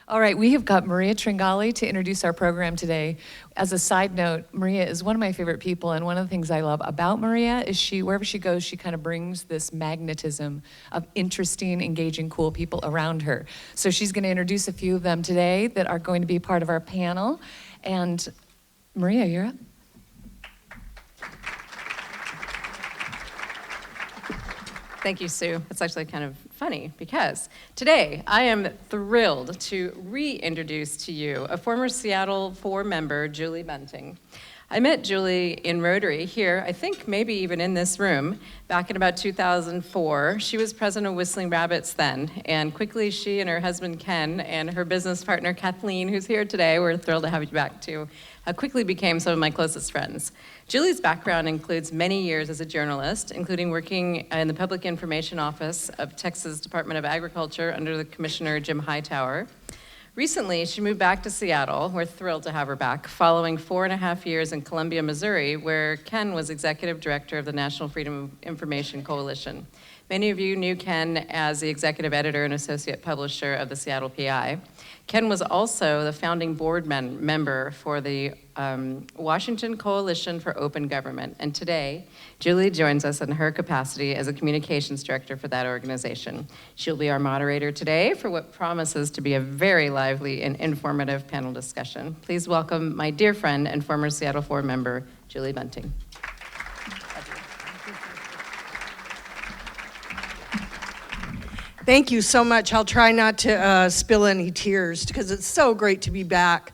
All right, we have got Maria Tringali to introduce our program today. As a side note, Maria is one of my favorite people, and one of the things I love about Maria is wherever she goes, she kind of brings this magnetism of interesting, engaging, cool people around her. So she's going to introduce a few of them today that are going to be part of our panel. And Maria, you're up. Thank you, Sue. It's actually kind of funny because today I am thrilled to reintroduce to you a former Seattle 4 member, Juli Bunting. I met Juli in Rotary here, I think maybe even in this room, back in about 2004. She was president of Whistling Rabbits then, and quickly she and her husband Ken and her business partner Kathleen, who's here today, we're thrilled to have you back too, quickly became some of my closest friends. Juli's background includes many years as a journalist, including working in the Public Information Office of Texas Department of Agriculture under the Commissioner Jim Hightower. Recently, she moved back to Seattle. We're thrilled to have her back, following 4.5 years in Columbia, Missouri, where Ken was executive director of the National Freedom of Information Coalition. Many of you knew Ken as the executive editor and associate publisher of the Seattle PI. Ken was also the founding board member for the Washington Coalition for Open Government, and today, Juli joins us in her capacity as a communications director for that organization. She'll be our moderator today for what promises to be a very lively and informative panel discussion. Please welcome my dear friend and former Seattle 4 member, Juli Bunting. Thank you so much. I'll try not to spill any tears because it's so great to be back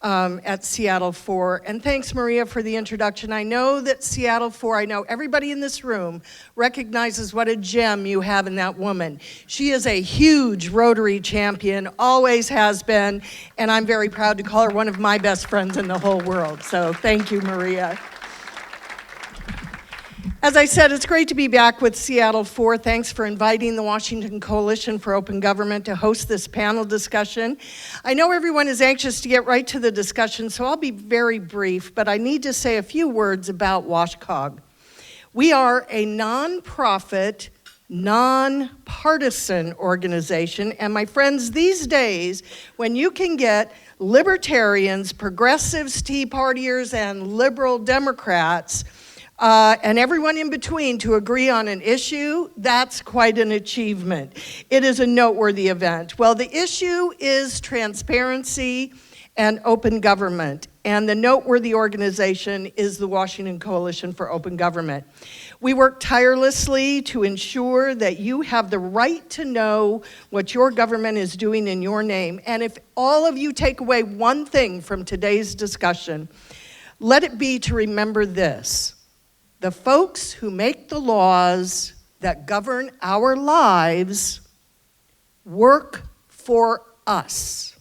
at Seattle 4. And thanks, Maria, for the introduction. I know that Seattle 4, I know everybody in this room recognizes what a gem you have in that woman. She is a huge Rotary champion, always has been, and I'm very proud to call her one of my best friends in the whole world. So thank you, Maria. As I said, it's great to be back with Seattle 4. Thanks for inviting the Washington Coalition for Open Government to host this panel discussion. I know everyone is anxious to get right to the discussion, so I'll be very brief, but I need to say a few words about WashCOG. We are a nonprofit, nonpartisan organization, and my friends, these days, when you can get libertarians, progressives, Tea Partiers, and liberal Democrats, and everyone in between to agree on an issue, that's quite an achievement. It is a noteworthy event. Well, the issue is transparency and open government, and the noteworthy organization is the Washington Coalition for Open Government. We work tirelessly to ensure that you have the right to know what your government is doing in your name, and if all of you take away one thing from today's discussion, let it be to remember this. The folks who make the laws that govern our lives work for us.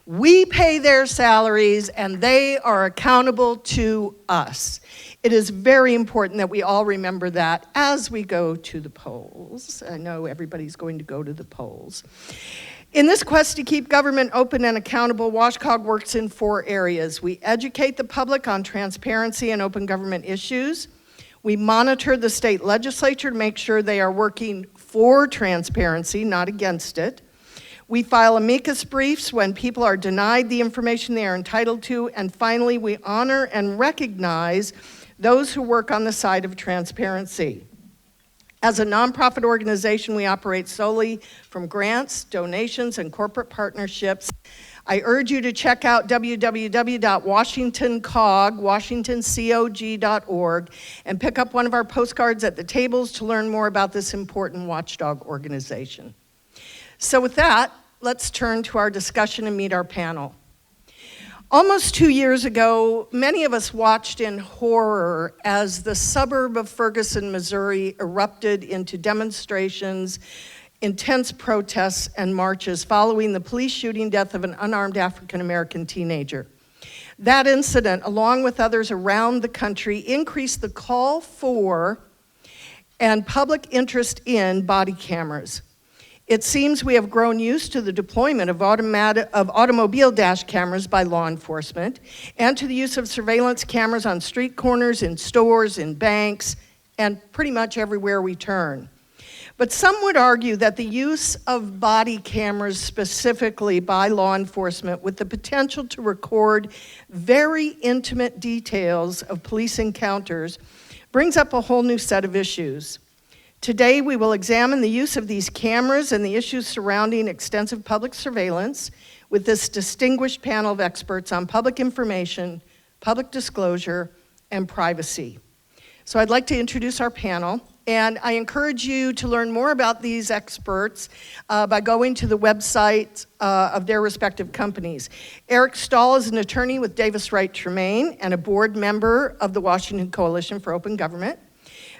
We pay their salaries and they are accountable to us. It is very important that we all remember that as we go to the polls. I know everybody's going to go to the polls. In this quest to keep government open and accountable, WashCOG works in 4 areas. We educate the public on transparency and open government issues. We monitor the state legislature to make sure they are working for transparency, not against it. We file amicus briefs when people are denied the information they are entitled to. And finally, we honor and recognize those who work on the side of transparency. As a nonprofit organization, we operate solely from grants, donations, and corporate partnerships. I urge you to check out www.washingtoncog.org, and pick up one of our postcards at the tables to learn more about this important watchdog organization. So with that, let's turn to our discussion and meet our panel. Almost 2 years ago, many of us watched in horror as the suburb of Ferguson, Missouri erupted into demonstrations, intense protests and marches following the police shooting death of an unarmed African-American teenager. That incident, along with others around the country, increased the call for and public interest in body cameras. It seems we have grown used to the deployment of automobile dash cameras by law enforcement and to the use of surveillance cameras on street corners, in stores, in banks, and pretty much everywhere we turn. But some would argue that the use of body cameras specifically by law enforcement with the potential to record very intimate details of police encounters brings up a whole new set of issues. Today, we will examine the use of these cameras and the issues surrounding extensive public surveillance with this distinguished panel of experts on public information, public disclosure, and privacy. So I'd like to introduce our panel, and I encourage you to learn more about these experts by going to the website of their respective companies. Eric Stahl is an attorney with Davis Wright Tremaine and a board member of the Washington Coalition for Open Government.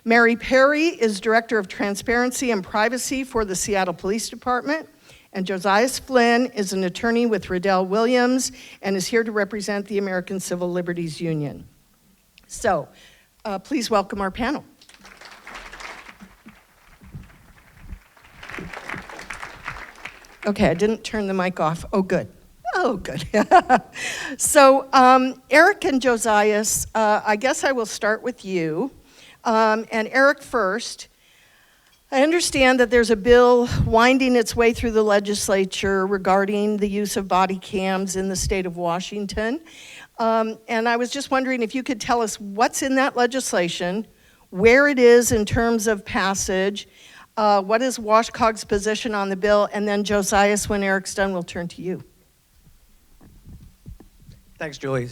Mary Perry is Director of Transparency and Privacy for the Seattle Police Department. And Josias Flynn is an attorney with Riddell Williams and is here to represent the American Civil Liberties Union. So, please welcome our panel. Okay, I didn't turn the mic off. Oh, good. Oh, good. So, Eric and Josias, I guess I will start with you. And Eric first. I understand that there's a bill winding its way through the legislature regarding the use of body cams in the state of Washington. And I was just wondering if you could tell us what's in that legislation, where it is in terms of passage, what is WashCOG's position on the bill, and then Josias, when Eric's done, we'll turn to you. Thanks, Julie.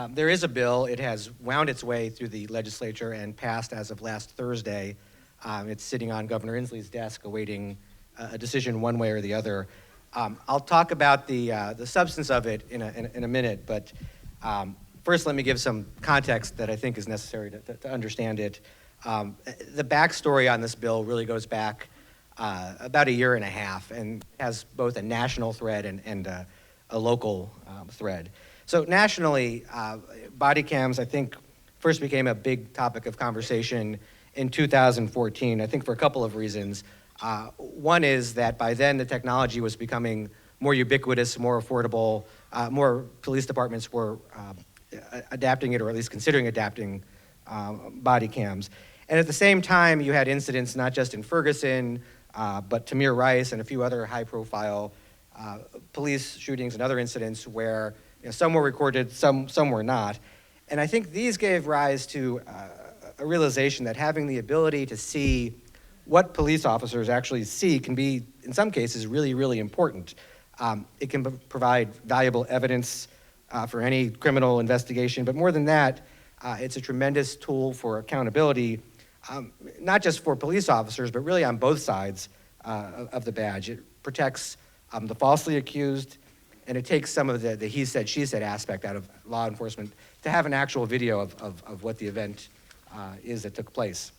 There is a bill. It has wound its way through the legislature and passed as of last Thursday. It's sitting on Governor Inslee's desk awaiting a decision one way or the other. I'll talk about the substance of it in a minute, but first let me give some context that I think is necessary to understand it. The backstory on this bill really goes back about a year and a half and has both a national thread and a local thread. So nationally, body cams, I think, first became a big topic of conversation in 2014, I think for a couple of reasons. One is that by then the technology was becoming more ubiquitous, more affordable, more police departments were adapting it, or at least considering adapting body cams. And at the same time, you had incidents not just in Ferguson, but Tamir Rice and a few other high-profile police shootings and other incidents where some were recorded, some were not. And I think these gave rise to a realization that having the ability to see what police officers actually see can be, in some cases, really, really important. It can provide valuable evidence for any criminal investigation, but more than that, it's a tremendous tool for accountability, not just for police officers, but really on both sides of the badge. It protects the falsely accused, and it takes some of the he said, she said aspect out of law enforcement to have an actual video of what the event is that took place.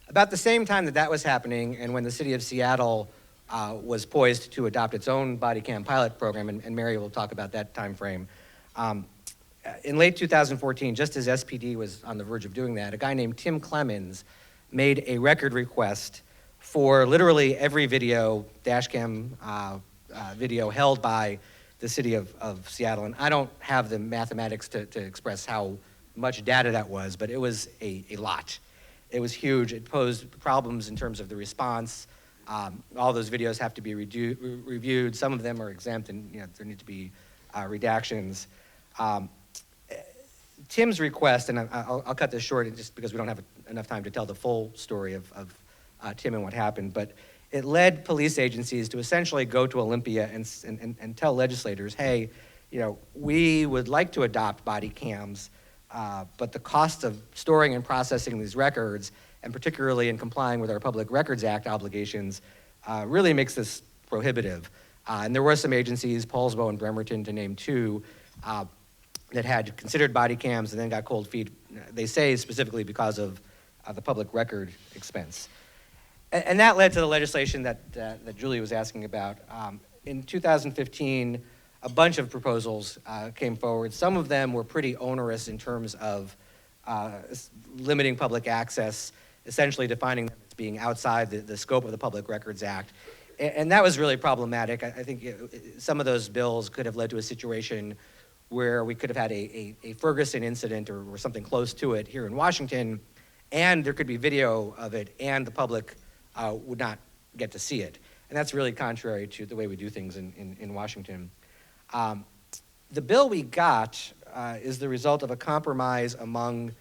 About the same time that was happening, and when the city of Seattle was poised to adopt its own body cam pilot program, and Mary will talk about that time frame, in late 2014, just as SPD was on the verge of doing that, a guy named Tim Clemens made a record request for literally every video, dash cam video held by the city of Seattle. And I don't have the mathematics to express how much data that was, but it was a lot. It was huge. It posed problems in terms of the response. All those videos have to be reviewed. Some of them are exempt, and there need to be redactions. Tim's request, and I'll cut this short just because we don't have enough time to tell the full story of Tim and what happened, but it led police agencies to essentially go to Olympia and tell legislators, hey, we would like to adopt body cams, but the cost of storing and processing these records, and particularly in complying with our Public Records Act obligations, really makes this prohibitive. And there were some agencies, Paulsbo and Bremerton to name two, that had considered body cams and then got cold feet, they say specifically because of the public record expense. And that led to the legislation that Julie was asking about. In 2015, a bunch of proposals came forward. Some of them were pretty onerous in terms of limiting public access, essentially defining them as being outside the scope of the Public Records Act. And that was really problematic. I think some of those bills could have led to a situation where we could have had a Ferguson incident or something close to it here in Washington, and there could be video of it, and the public would not get to see it. And that's really contrary to the way we do things in Washington. The bill we got is the result of a compromise among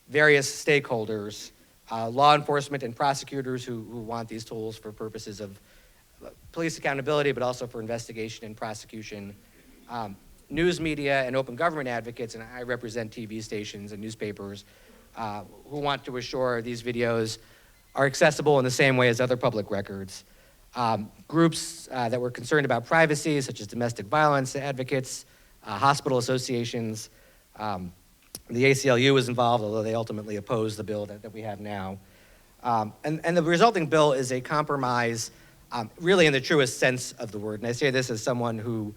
various stakeholders, law enforcement and prosecutors who want these tools for purposes of police accountability, but also for investigation and prosecution, news media and open government advocates, and I represent TV stations and newspapers who want to assure these videos are accessible in the same way as other public records. Groups that were concerned about privacy, such as domestic violence advocates, hospital associations. The ACLU was involved, although they ultimately opposed the bill that we have now. And the resulting bill is a compromise, really in the truest sense of the word. And I say this as someone who,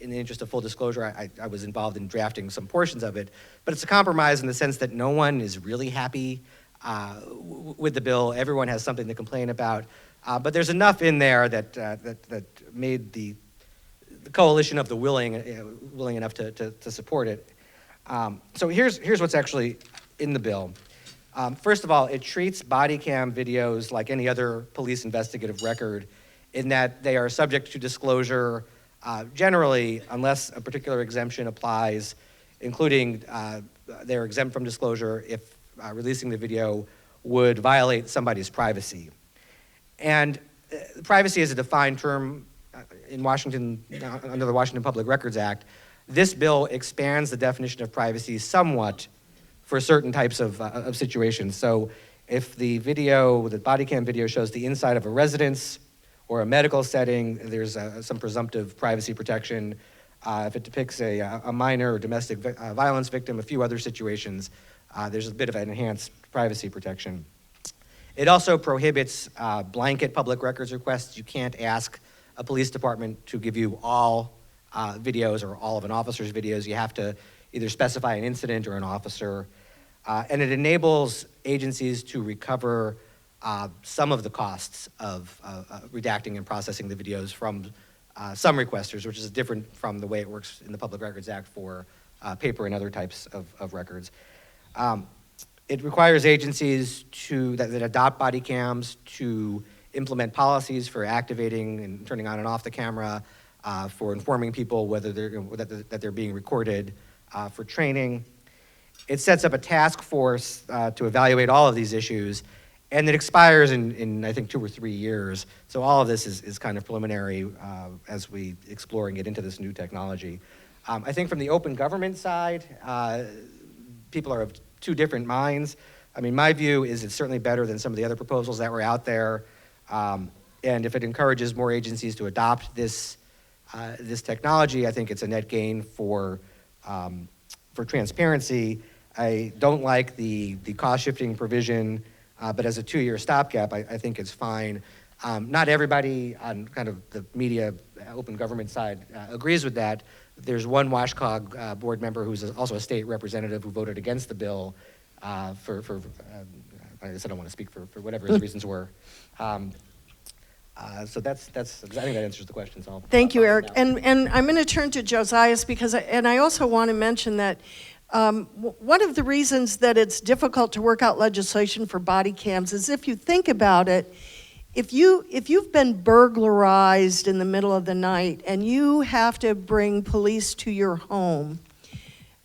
in the interest of full disclosure, I was involved in drafting some portions of it. But it's a compromise in the sense that no one is really happy with the bill. Everyone has something to complain about. But there's enough in there that made the coalition of the willing enough to support it. So here's what's actually in the bill. First of all, it treats body cam videos like any other police investigative record in that they are subject to disclosure generally unless a particular exemption applies, including they're exempt from disclosure if releasing the video would violate somebody's privacy. And privacy is a defined term in Washington, under the Washington Public Records Act. This bill expands the definition of privacy somewhat for certain types of situations. So if the body cam video shows the inside of a residence or a medical setting, there's some presumptive privacy protection. If it depicts a minor or domestic violence victim, a few other situations, there's a bit of an enhanced privacy protection. It also prohibits blanket public records requests. You can't ask a police department to give you all videos or all of an officer's videos. You have to either specify an incident or an officer. And it enables agencies to recover some of the costs of redacting and processing the videos from some requesters, which is different from the way it works in the Public Records Act for paper and other types of records. It requires agencies that adopt body cams to implement policies for activating and turning on and off the camera, for informing people whether that they're being recorded, for training. It sets up a task force to evaluate all of these issues, and it expires in I think 2 or 3 years. So all of this is kind of preliminary as we explore and get into this new technology. I think from the open government side, people are of two different minds. I mean, my view is it's certainly better than some of the other proposals that were out there. And if it encourages more agencies to adopt this technology, I think it's a net gain for transparency. I don't like the cost-shifting provision, but as a 2-year stopgap, I think it's fine. Not everybody on kind of the media open government side agrees with that. There's one WashCOG board member who's also a state representative who voted against the bill I guess I don't want to speak for whatever his reasons were. So that's I think that answers the question. So Thank you, Eric. And I'm going to turn to Josias because I also want to mention that one of the reasons that it's difficult to work out legislation for body cams is if you think about it, if you've been burglarized in the middle of the night and you have to bring police to your home,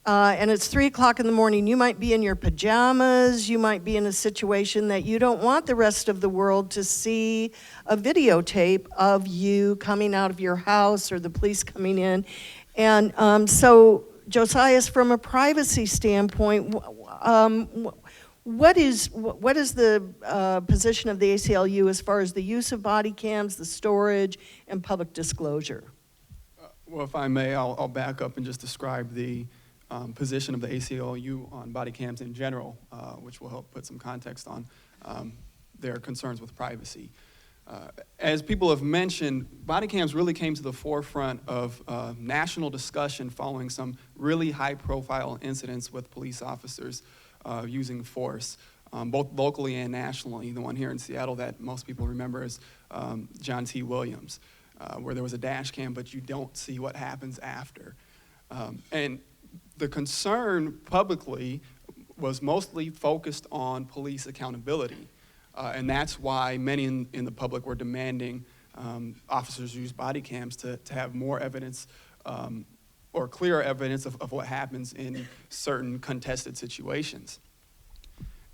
and it's 3 o'clock in the morning, you might be in your pajamas, you might be in a situation that you don't want the rest of the world to see a videotape of you coming out of your house or the police coming in. And so, Josias, from a privacy standpoint, what is the position of the ACLU as far as the use of body cams, the storage, and public disclosure? Well, if I may, I'll back up and just describe the position of the ACLU on body cams in general, which will help put some context on their concerns with privacy. As people have mentioned, body cams really came to the forefront of national discussion following some really high-profile incidents with police officers using force, both locally and nationally. The one here in Seattle that most people remember is John T. Williams, where there was a dash cam, but you don't see what happens after. And the concern publicly was mostly focused on police accountability. And that's why many in the public were demanding officers use body cams to have more evidence or clearer evidence of what happens in certain contested situations.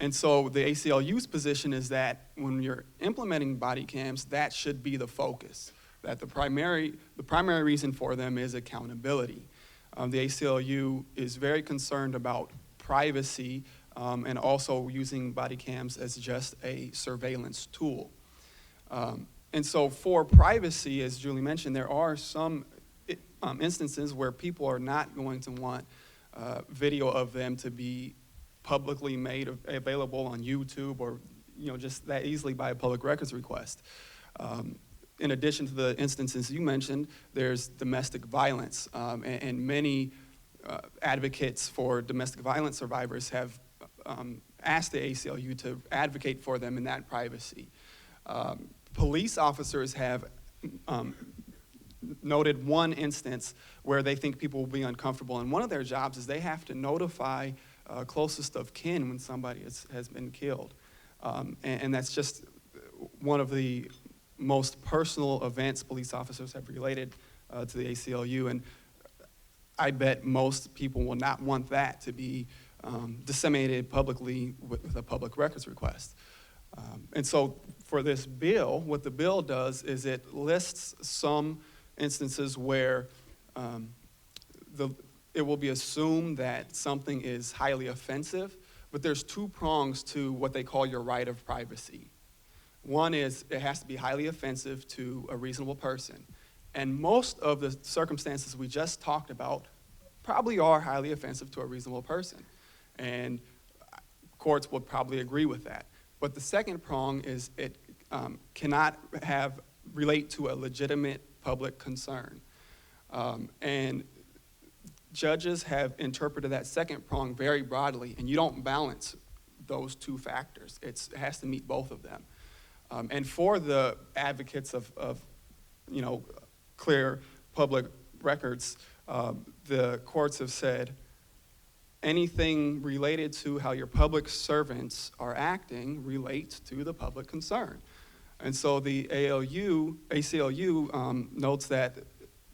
And so the ACLU's position is that when you're implementing body cams, that should be the focus, that the primary reason for them is accountability. The ACLU is very concerned about privacy and also using body cams as just a surveillance tool. And so for privacy, as Julie mentioned, there are some instances where people are not going to want video of them to be publicly made available on YouTube or just that easily by a public records request. In addition to the instances you mentioned, there's domestic violence, and many advocates for domestic violence survivors have asked the ACLU to advocate for them in that privacy. Police officers have noted one instance where they think people will be uncomfortable, and one of their jobs is they have to notify closest of kin when somebody has been killed. And that's just one of the most personal events police officers have related to the ACLU, and I bet most people will not want that to be disseminated publicly with a public records request. And so for this bill, what the bill does is it lists some instances where it will be assumed that something is highly offensive, but there's two prongs to what they call your right of privacy. One is it has to be highly offensive to a reasonable person. And most of the circumstances we just talked about probably are highly offensive to a reasonable person. And courts would probably agree with that. But the second prong is it cannot relate to a legitimate public concern. And judges have interpreted that second prong very broadly, and you don't balance those two factors. It has to meet both of them. And for the advocates of clear public records, the courts have said anything related to how your public servants are acting relates to the public concern. And so the ACLU notes that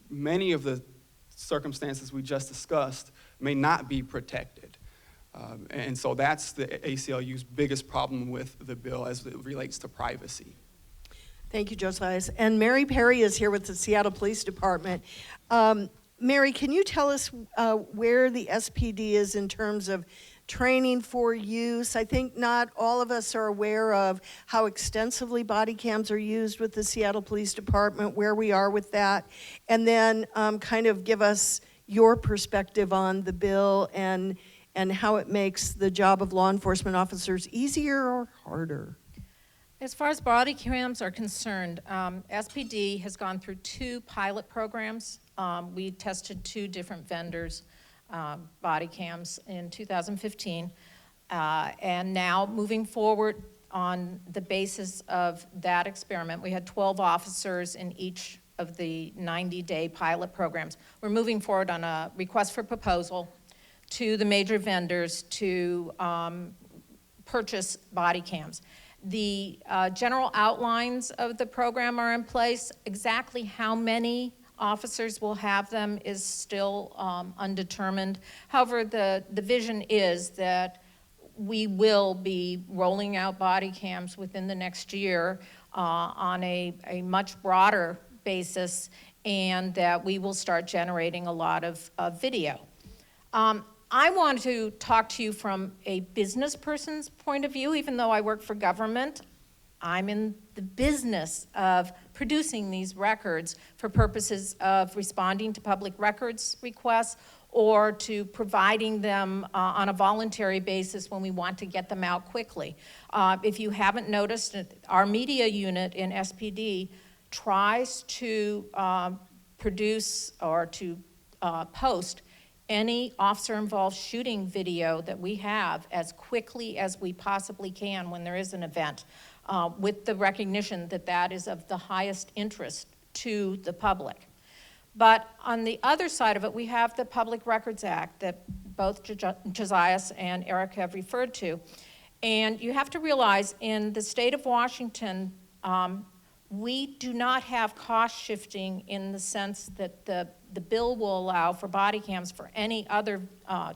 many of the circumstances we just discussed may not be protected. And so that's the ACLU's biggest problem with the bill as it relates to privacy. Thank you, Josias. And Mary Perry is here with the Seattle Police Department. Mary, can you tell us where the SPD is in terms of training for use? I think not all of us are aware of how extensively body cams are used with the Seattle Police Department, where we are with that, and then kind of give us your perspective on the bill and how it makes the job of law enforcement officers easier or harder. As far as body cams are concerned, SPD has gone through 2 pilot programs. We tested 2 different vendors' body cams in 2015. And now moving forward on the basis of that experiment, we had 12 officers in each of the 90-day pilot programs. We're moving forward on a request for proposal to the major vendors to purchase body cams. The general outlines of the program are in place. Exactly how many officers will have them is still undetermined. However, the vision is that we will be rolling out body cams within the next year on a much broader basis, and that we will start generating a lot of video. I want to talk to you from a business person's point of view. Even though I work for government, I'm in the business of producing these records for purposes of responding to public records requests or to providing them on a voluntary basis when we want to get them out quickly. If you haven't noticed, our media unit in SPD tries to produce or to post any officer-involved shooting video that we have as quickly as we possibly can when there is an event, with the recognition that that is of the highest interest to the public. But on the other side of it, we have the Public Records Act that both Josias and Eric have referred to. And you have to realize in the state of Washington, we do not have cost shifting in the sense that the bill will allow for body cams for any other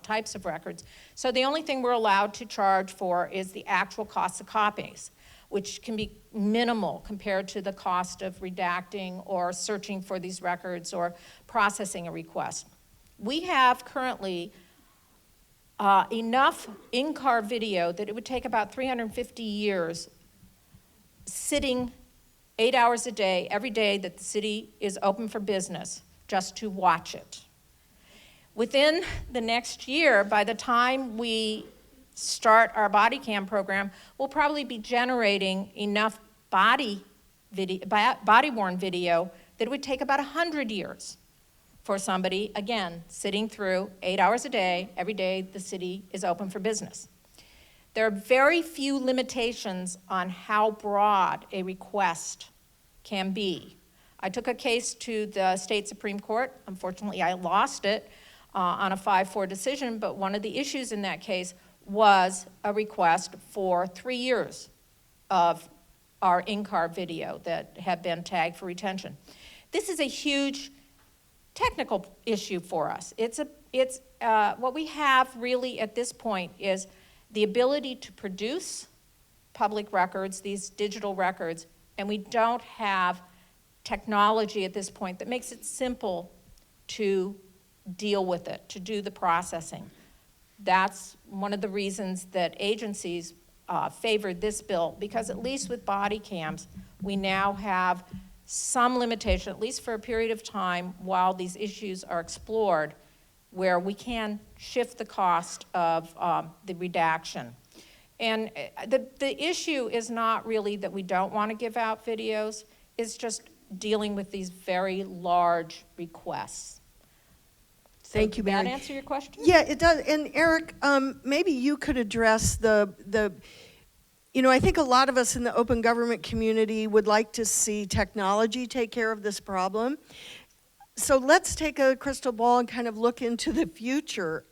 types of records. So the only thing we're allowed to charge for is the actual cost of copies, which can be minimal compared to the cost of redacting or searching for these records or processing a request. We have currently enough in-car video that it would take about 350 years sitting 8 hours a day, every day that the city is open for business, just to watch it. Within the next year, by the time we start our body cam program, we'll probably be generating enough body-worn video that it would take about 100 years for somebody, again, sitting through 8 hours a day, every day the city is open for business. There are very few limitations on how broad a request can be. I took a case to the state Supreme Court. Unfortunately, I lost it on a 5-4 decision, but one of the issues in that case was a request for 3 years of our in-car video that had been tagged for retention. This is a huge technical issue for us. What we have really at this point is the ability to produce public records, these digital records, and we don't have technology at this point that makes it simple to deal with it, to do the processing. That's one of the reasons that agencies favored this bill, because at least with body cams, we now have some limitation, at least for a period of time while these issues are explored, where we can shift the cost of the redaction. And the issue is not really that we don't want to give out videos, it's just dealing with these very large requests. Thank you, Mary. Did that answer your question? Yeah, it does. And Eric, maybe you could address I think a lot of us in the open government community would like to see technology take care of this problem. So let's take a crystal ball and kind of look into the future.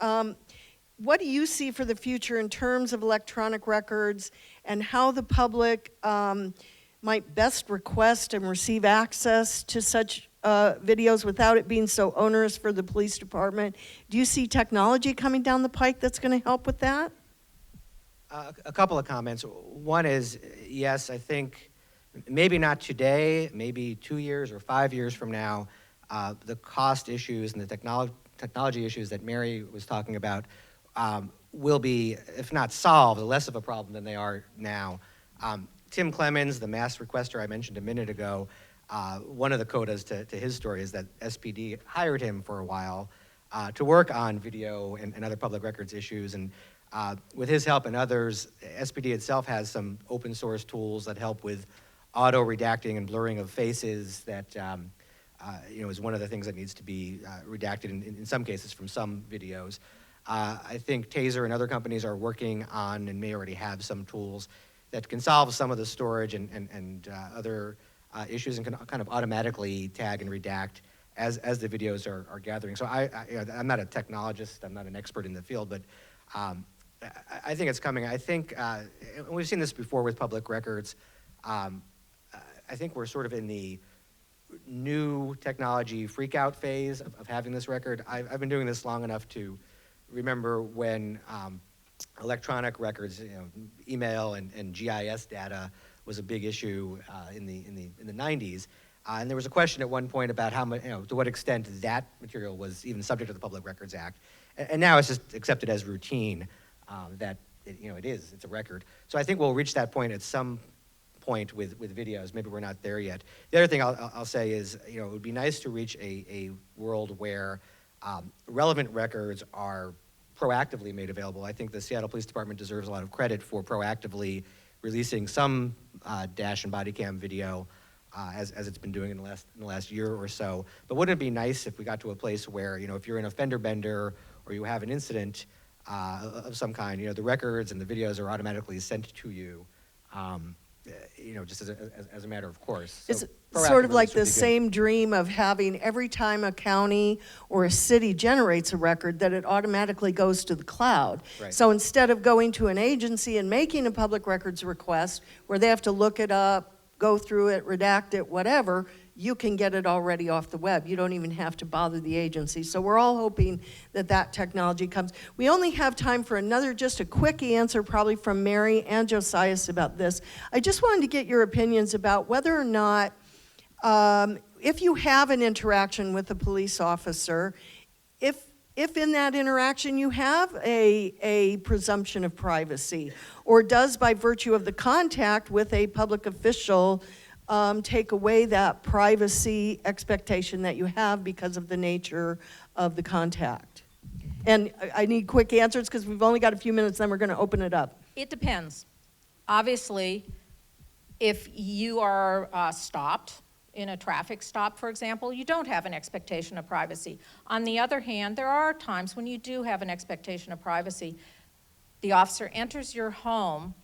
What do you see for the future in terms of electronic records and how the public might best request and receive access to such videos without it being so onerous for the police department? Do you see technology coming down the pike that's going to help with that? A couple of comments. One is, yes, I think maybe not today, maybe 2 years or 5 years from now, the cost issues and the technology issues that Mary was talking about will be, if not solved, less of a problem than they are now. Tim Clemens, the mass requester I mentioned a minute ago, one of the codas to his story is that SPD hired him for a while to work on video and other public records issues. And with his help and others, SPD itself has some open source tools that help with auto redacting and blurring of faces that is one of the things that needs to be redacted in some cases from some videos. I think Taser and other companies are working on and may already have some tools that can solve some of the storage and other issues and can kind of automatically tag and redact as the videos are gathering. So I'm not a technologist, I'm not an expert in the field, but I think it's coming. I think, and we've seen this before with public records, I think we're sort of in the new technology freak-out phase of having this record. I've been doing this long enough to remember when electronic records, email and GIS data was a big issue in the 90s. And there was a question at one point about how much, to what extent that material was even subject to the Public Records Act. And now it's just accepted as routine that it's a record. So I think we'll reach that point at some point with videos. Maybe we're not there yet. The other thing I'll say is, it would be nice to reach a world where relevant records are proactively made available. I think the Seattle Police Department deserves a lot of credit for proactively releasing some dash and body cam video as it's been doing in the last year or so. But wouldn't it be nice if we got to a place where, if you're in a fender bender or you have an incident of some kind, the records and the videos are automatically sent to you just as a matter of course. It's So sort of proactive like release would the be good. same dream of having every time a county or a city generates a record that it automatically goes to the cloud. Right. So instead of going to an agency and making a public records request where they have to look it up, go through it, redact it, whatever, you can get it already off the web. You don't even have to bother the agency. So we're all hoping that that technology comes. We only have time for just a quick answer probably from Mary and Josias about this. I just wanted to get your opinions about whether or not, if you have an interaction with a police officer, if in that interaction you have a presumption of privacy, or does by virtue of the contact with a public official take away that privacy expectation that you have because of the nature of the contact? And I need quick answers because we've only got a few minutes, then we're going to open it up. It depends. Obviously, if you are stopped in a traffic stop, for example, you don't have an expectation of privacy. On the other hand, there are times when you do have an expectation of privacy. The officer enters your home,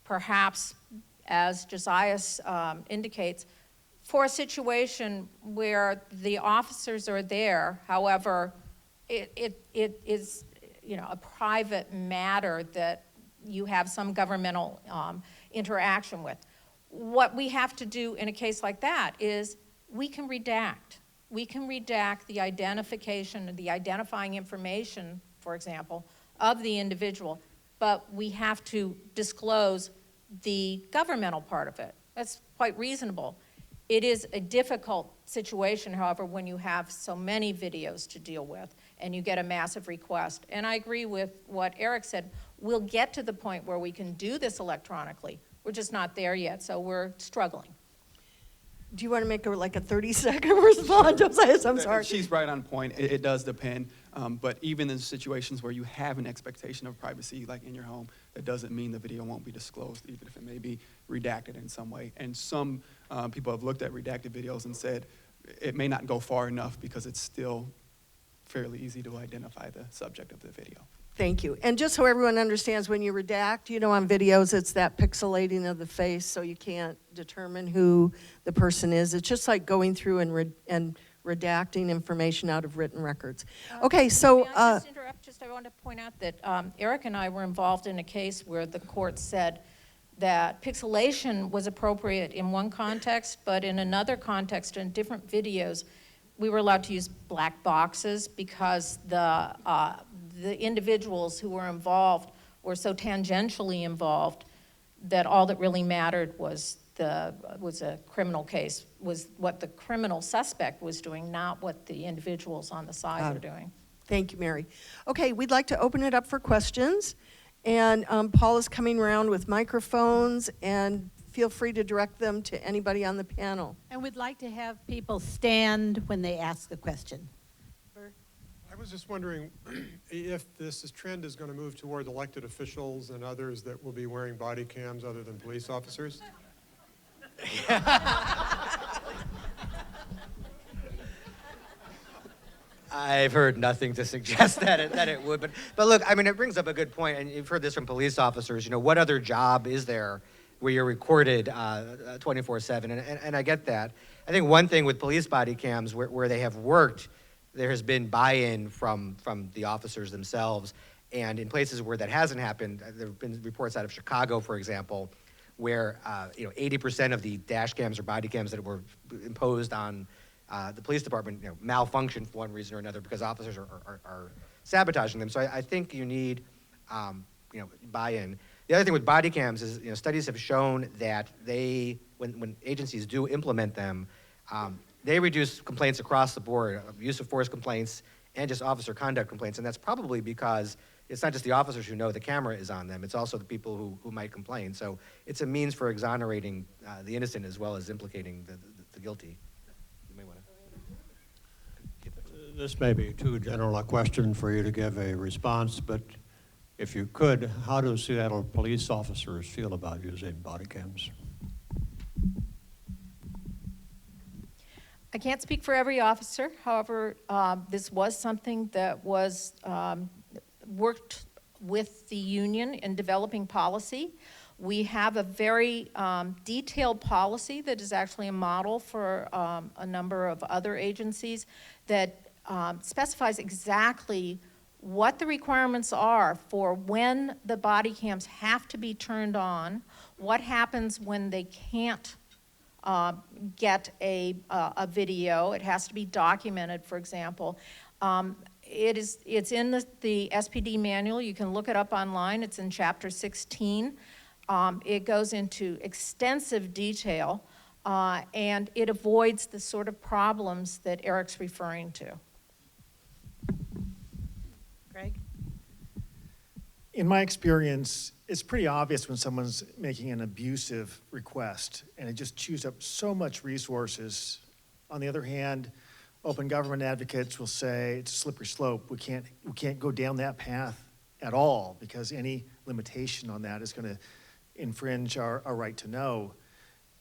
perhaps, as Josias indicates, for a situation where the officers are there. However, it is, a private matter that you have some governmental interaction with. What we have to do in a case like that is we can redact. We can redact the identification and the identifying information, for example, of the individual, but we have to disclose the governmental part of it. That's quite reasonable. It is a difficult situation, however, when you have so many videos to deal with and you get a massive request. And I agree with what Eric said. We'll get to the point where we can do this electronically. We're just not there yet, so we're struggling. Do you want to make a 30-second response, Josias? I'm sorry. She's right on point. It does depend. But even in situations where you have an expectation of privacy, like in your home, that doesn't mean the video won't be disclosed, even if it may be redacted in some way. And some people have looked at redacted videos and said it may not go far enough because it's still fairly easy to identify the subject of the video. Thank you. And just so everyone understands, when you redact, on videos, it's that pixelating of the face, so you can't determine who the person is. It's just like going through and redacting information out of written records. Okay, so... May I just interrupt? I want to point out that Eric and I were involved in a case where the court said that pixelation was appropriate in one context, but in another context, in different videos, we were allowed to use black boxes because the individuals who were involved were so tangentially involved that all that really mattered was a criminal case, was what the criminal suspect was doing, not what the individuals on the side were doing. Thank you, Mary. Okay, we'd like to open it up for questions. And Paul is coming around with microphones, and feel free to direct them to anybody on the panel. And we'd like to have people stand when they ask a question. I was just wondering if this trend is going to move toward elected officials and others that will be wearing body cams other than police officers. I've heard nothing to suggest that it would, but look, I mean, it brings up a good point, and you've heard this from police officers. What other job is there where you're recorded 24/7? And I get that. I think one thing with police body cams where they have worked, there has been buy-in from the officers themselves, and in places where that hasn't happened, there have been reports out of Chicago, for example, where 80% of the dash cams or body cams that were imposed on the police department malfunctioned for one reason or another because officers are sabotaging them. So I think you need buy-in. The other thing with body cams is studies have shown that when agencies do implement them, they reduce complaints across the board, use of force complaints and just officer conduct complaints. And that's probably because it's not just the officers who know the camera is on them, it's also the people who might complain. So it's a means for exonerating the innocent as well as implicating the guilty. You may want to. This may be too general a question for you to give a response, but if you could, how do Seattle police officers feel about using body cams? I can't speak for every officer. However, this was something that was worked with the union in developing policy. We have a very detailed policy that is actually a model for a number of other agencies that specifies exactly what the requirements are for when the body cams have to be turned on, what happens when they can't get a video. It has to be documented, for example. It's in the SPD manual. You can look it up online. It's in Chapter 16. It goes into extensive detail, and it avoids the sort of problems that Eric's referring to. Greg? In my experience, it's pretty obvious when someone's making an abusive request, and it just chews up so much resources. On the other hand, open government advocates will say it's a slippery slope. We can't go down that path at all, because any limitation on that is going to infringe our right to know.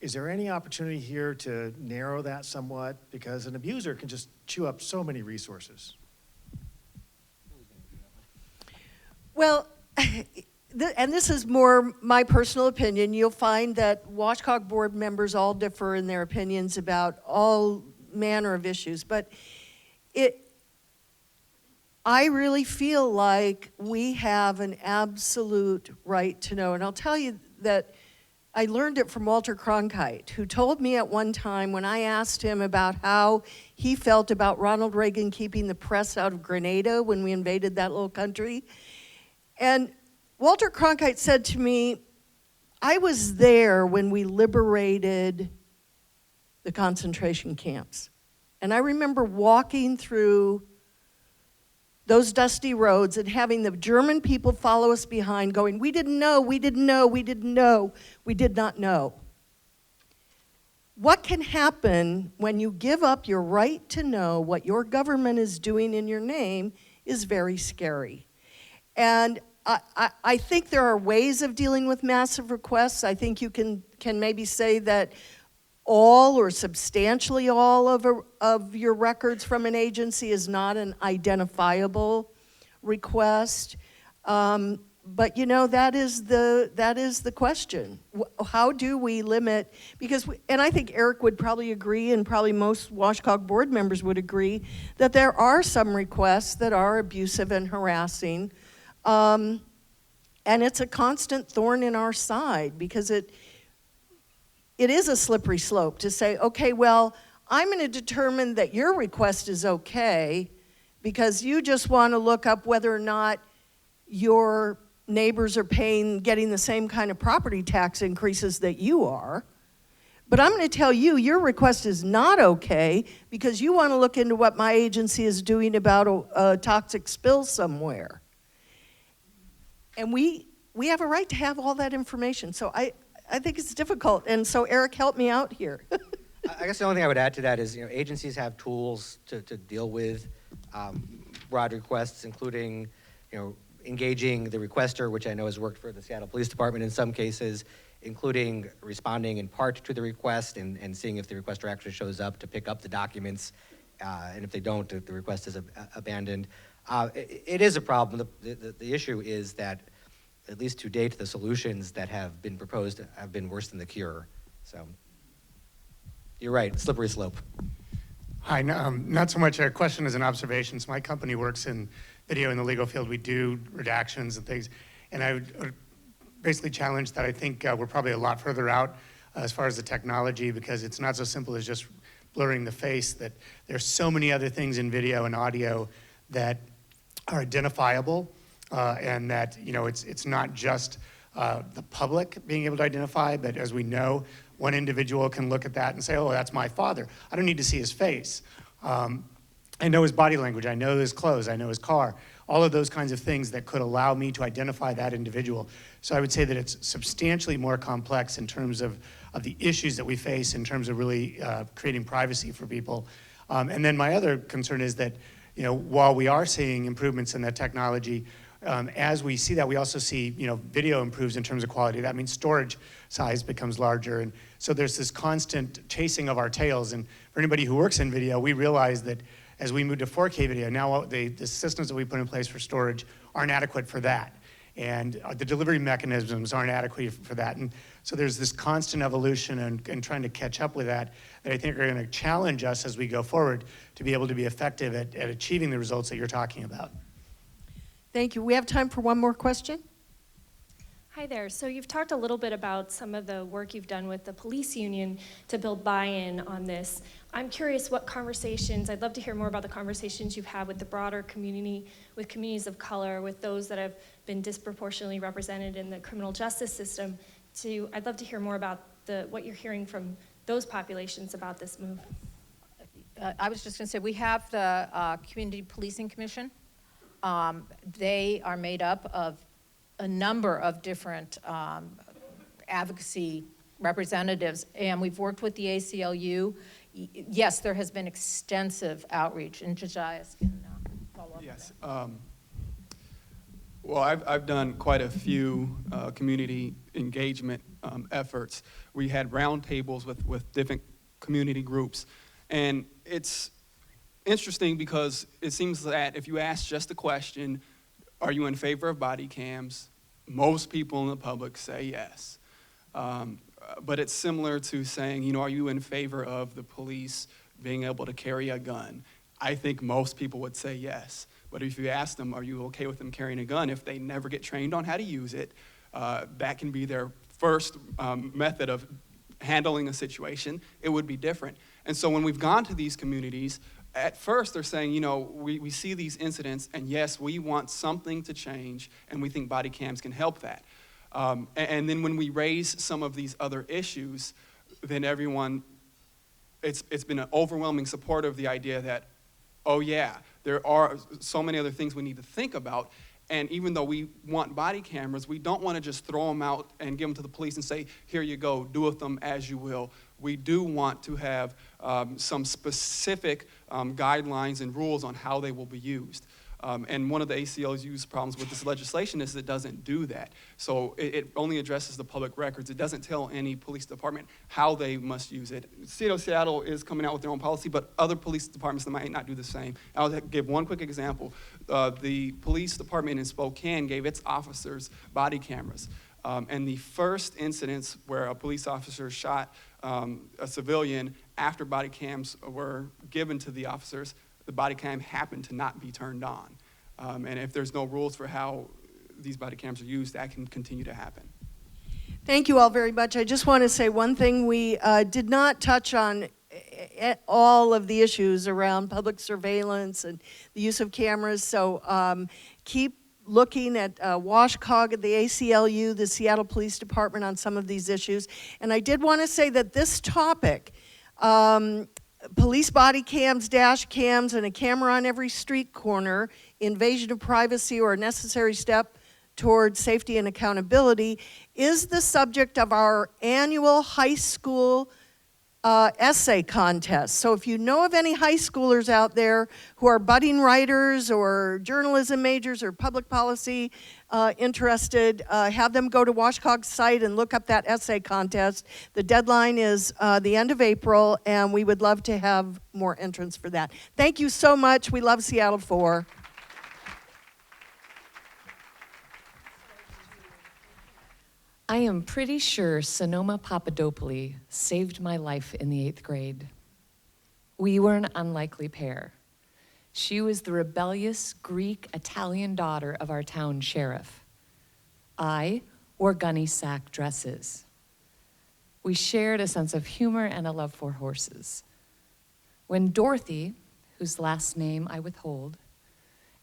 Is there any opportunity here to narrow that somewhat? Because an abuser can just chew up so many resources. Well, and this is more my personal opinion. You'll find that WashCOG board members all differ in their opinions about all manner of issues, but I really feel like we have an absolute right to know. And I'll tell you that I learned it from Walter Cronkite, who told me at one time when I asked him about how he felt about Ronald Reagan keeping the press out of Grenada when we invaded that little country. And Walter Cronkite said to me, I was there when we liberated the concentration camps. And I remember walking through those dusty roads and having the German people follow us behind going, we didn't know, we didn't know, we didn't know, we did not know. What can happen when you give up your right to know what your government is doing in your name is very scary. And I think there are ways of dealing with massive requests. I think you can maybe say that all or substantially all of your records from an agency is not an identifiable request. But you know, that is the question. How do we limit, because, and I think Eric would probably agree, and probably most WashCOG board members would agree, that there are some requests that are abusive and harassing. And it's a constant thorn in our side, because it is a slippery slope to say, okay, well, I'm going to determine that your request is okay because you just want to look up whether or not your neighbors are getting the same kind of property tax increases that you are. But I'm going to tell you, your request is not okay because you want to look into what my agency is doing about a toxic spill somewhere. And we have a right to have all that information. So I think it's difficult, and so Eric, help me out here. I guess the only thing I would add to that is, agencies have tools to deal with broad requests, including, engaging the requester, which I know has worked for the Seattle Police Department in some cases, including responding in part to the request and seeing if the requester actually shows up to pick up the documents, and if they don't, the request is abandoned. It is a problem. The issue is that, at least to date, the solutions that have been proposed have been worse than the cure. So you're right, slippery slope. Hi, not so much a question as an observation. So my company works in video in the legal field. We do redactions and things. And I would basically challenge that I think we're probably a lot further out as far as the technology, because it's not so simple as just blurring the face, that there's so many other things in video and audio that are identifiable. And that, it's not just the public being able to identify, but as we know, one individual can look at that and say, oh, that's my father. I don't need to see his face. I know his body language, I know his clothes, I know his car, all of those kinds of things that could allow me to identify that individual. So I would say that it's substantially more complex in terms of the issues that we face in terms of really creating privacy for people. And then my other concern is that, while we are seeing improvements in that technology, as we see that, we also see, video improves in terms of quality. That means storage size becomes larger. And so there's this constant chasing of our tails. And for anybody who works in video, we realize that as we move to 4K video, now the systems that we put in place for storage aren't adequate for that. And the delivery mechanisms aren't adequate for that. And so there's this constant evolution and trying to catch up with that I think are going to challenge us as we go forward to be able to be effective at achieving the results that you're talking about. Thank you. We have time for one more question. Hi there. So you've talked a little bit about some of the work you've done with the police union to build buy-in on this. I'm curious what conversations, I'd love to hear more about the conversations you've had with the broader community, with communities of color, with those that have been disproportionately represented in the criminal justice system. I'd love to hear more about what you're hearing from those populations about this move. I was just going to say, we have the Community Policing Commission. They are made up of a number of different advocacy representatives, and we've worked with the ACLU. Yes, there has been extensive outreach, and Josias can follow up. Yes. Well, I've done quite a few community engagement efforts. We had roundtables with different community groups, and it's interesting because it seems that if you ask just the question, are you in favor of body cams? Most people in the public say yes. But it's similar to saying, are you in favor of the police being able to carry a gun? I think most people would say yes. But if you ask them, are you okay with them carrying a gun? If they never get trained on how to use it, that can be their first method of handling a situation. It would be different. And so when we've gone to these communities, at first they're saying, we see these incidents, and yes, we want something to change, and we think body cams can help that. And then when we raise some of these other issues, then everyone, it's been an overwhelming support of the idea that, oh yeah, there are so many other things we need to think about. And even though we want body cameras, we don't want to just throw them out and give them to the police and say, here you go, do with them as you will. We do want to have some specific guidelines and rules on how they will be used. And one of the ACLU's problems with this legislation is it doesn't do that. So it only addresses the public records. It doesn't tell any police department how they must use it. City of Seattle is coming out with their own policy, but other police departments might not do the same. I'll give one quick example. The police department in Spokane gave its officers body cameras. And the first incidents where a police officer shot a civilian after body cams were given to the officers, the body cam happened to not be turned on. And if there's no rules for how these body cams are used, that can continue to happen. Thank you all very much. I just want to say one thing. We did not touch on all of the issues around public surveillance and the use of cameras, so keep looking at WashCOG at the ACLU, the Seattle Police Department on some of these issues. And I did want to say that this topic, police body cams, dash cams, and a camera on every street corner, invasion of privacy or a necessary step toward safety and accountability, is the subject of our annual high school essay contest. So if you know of any high schoolers out there who are budding writers or journalism majors or public policy interested, have them go to WashCOG's site and look up that essay contest. The deadline is the end of April, and we would love to have more entrants for that. Thank you so much. We love Seattle 4. I am pretty sure Sonoma Papadopoulou saved my life in the 8th grade. We were an unlikely pair. She was the rebellious Greek-Italian daughter of our town sheriff. I wore gunny sack dresses. We shared a sense of humor and a love for horses. When Dorothy, whose last name I withhold,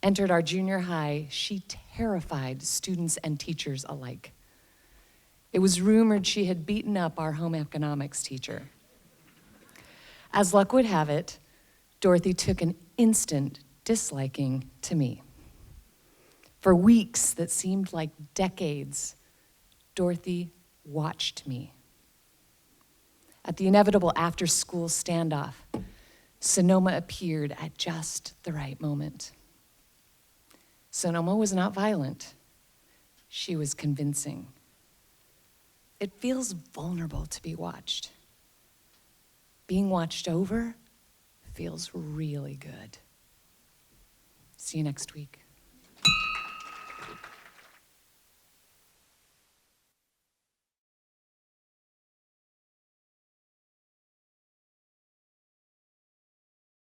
entered our junior high, she terrified students and teachers alike. It was rumored she had beaten up our home economics teacher. As luck would have it, Dorothy took an instant disliking to me. For weeks that seemed like decades, Dorothy watched me. At the inevitable after-school standoff, Sonoma appeared at just the right moment. Sonoma was not violent. She was convincing. It feels vulnerable to be watched. Being watched over feels really good. See you next week.